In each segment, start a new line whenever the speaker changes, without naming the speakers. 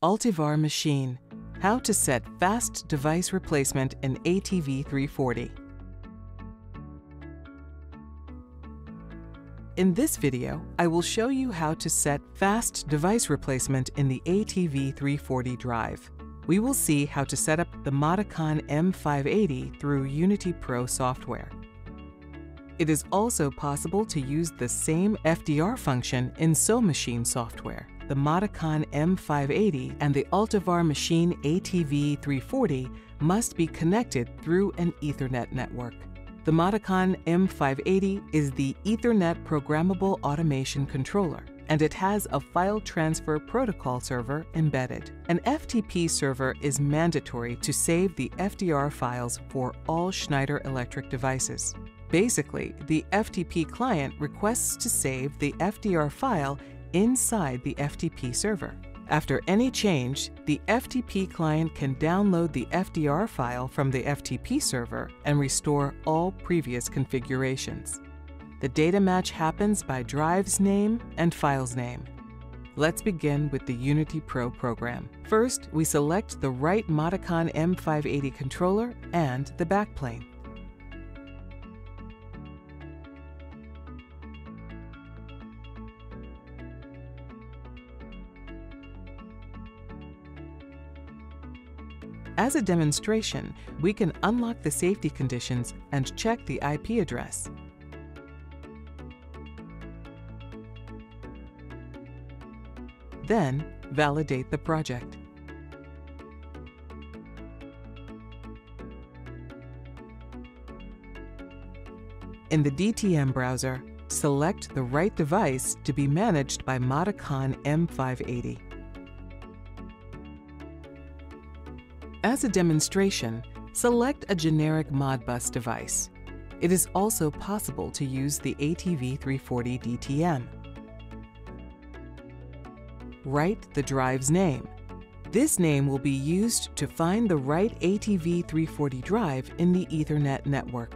ATV machine. How to set fast device replacement in ATV340. In this video, I will show you how to set fast device replacement in the ATV340 drive. We will see how to set up the Modicon M580 through Unity Pro software. It is also possible to use the same FDR function in Machine software. The Modicon M580 and the ATV machine ATV340 must be connected through an Ethernet network. The Modicon M580 is the Ethernet Programmable Automation Controller, and it has a file transfer protocol server embedded. An FTP server is mandatory to save the FDR files for all Schneider electric devices. Basically, the FTP client requests to save the FDR file inside the FTP server. After any change, the FTP client can download the FDR file from the FTP server and restore all previous configurations. The data match happens by drive's name and file's name. Let's begin with the Unity Pro program. First, we select the right Modicon M580 controller and the backplane. As a demonstration, we can unlock the safety conditions and check the IP address. Then, validate the project. In the DTM browser, select the right device to be managed by Modicon M580. As a demonstration, select a generic Modbus device. It is also possible to use the ATV340 DTM. Write the drive's name. This name will be used to find the right ATV340 drive in the Ethernet network.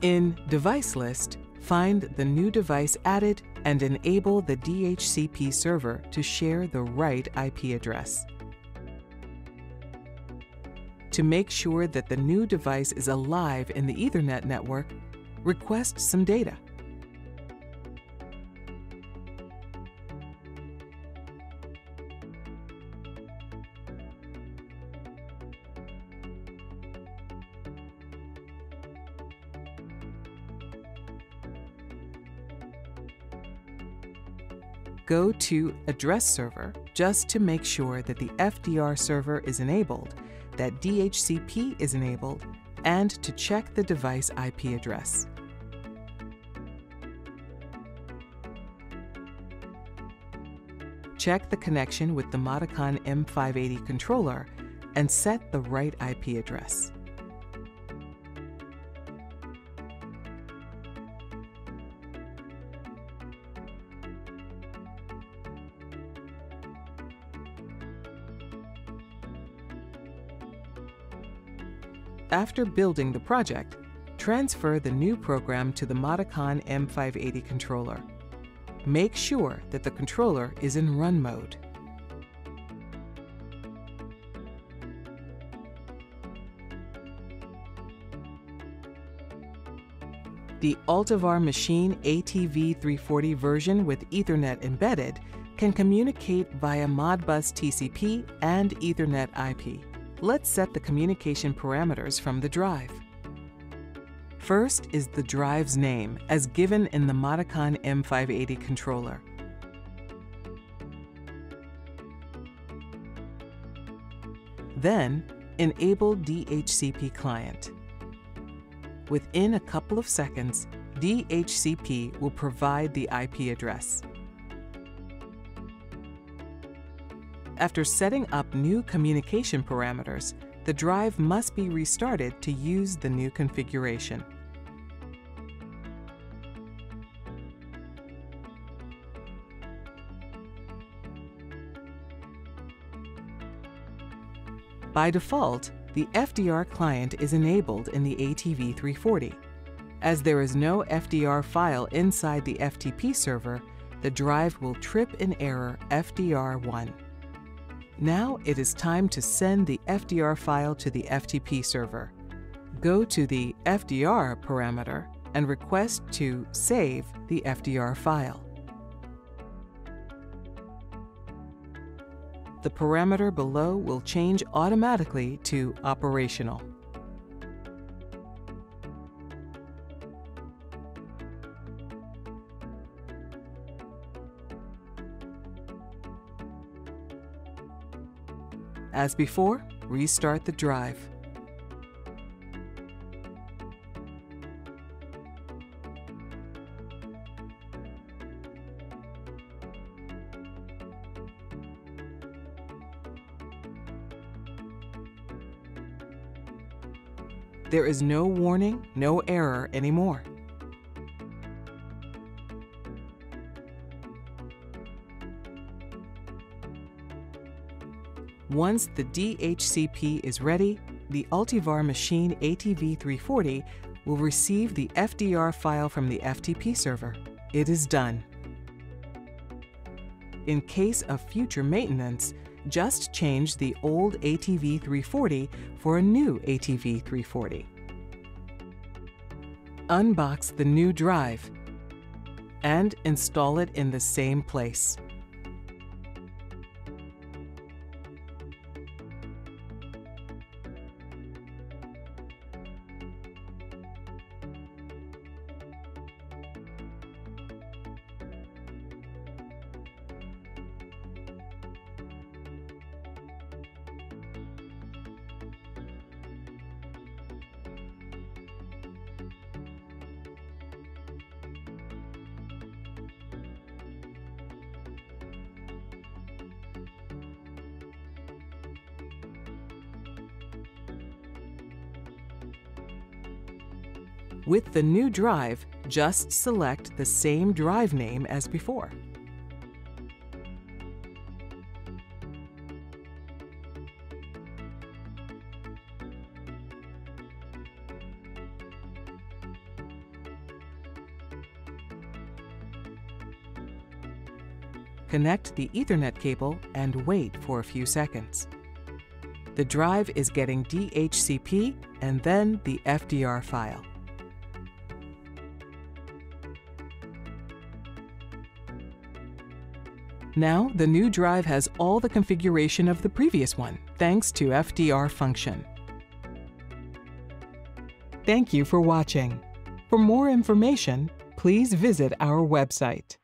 In Device List, find the new device added and enable the DHCP server to share the right IP address. To make sure that the new device is alive in the Ethernet network, request some data. Go to Address Server just to make sure that the FDR server is enabled, that DHCP is enabled, and to check the device IP address. Check the connection with the Modicon M580 controller and set the right IP address. After building the project, transfer the new program to the Modicon M580 controller. Make sure that the controller is in run mode. The ATV machine ATV340 version with Ethernet embedded can communicate via Modbus TCP and Ethernet IP. Let's set the communication parameters from the drive. First is the drive's name, as given in the Modicon M580 controller. Then, enable DHCP client. Within a couple of seconds, DHCP will provide the IP address. After setting up new communication parameters, the drive must be restarted to use the new configuration. By default, the FDR client is enabled in the ATV340. As there is no FDR file inside the FTP server, the drive will trip an error FDR1. Now it is time to send the FDR file to the FTP server. Go to the FDR parameter and request to save the FDR file. The parameter below will change automatically to operational. As before, restart the drive. There is no warning, no error anymore. Once the DHCP is ready, the Ultivar machine ATV340 will receive the FDR file from the FTP server. It is done. In case of future maintenance, just change the old ATV340 for a new ATV340. Unbox the new drive and install it in the same place. With the new drive, just select the same drive name as before. Connect the Ethernet cable and wait for a few seconds. The drive is getting DHCP and then the FDR file. Now, the new drive has all the configuration of the previous one, thanks to FDR function. Thank you for watching. For more information, please visit our website.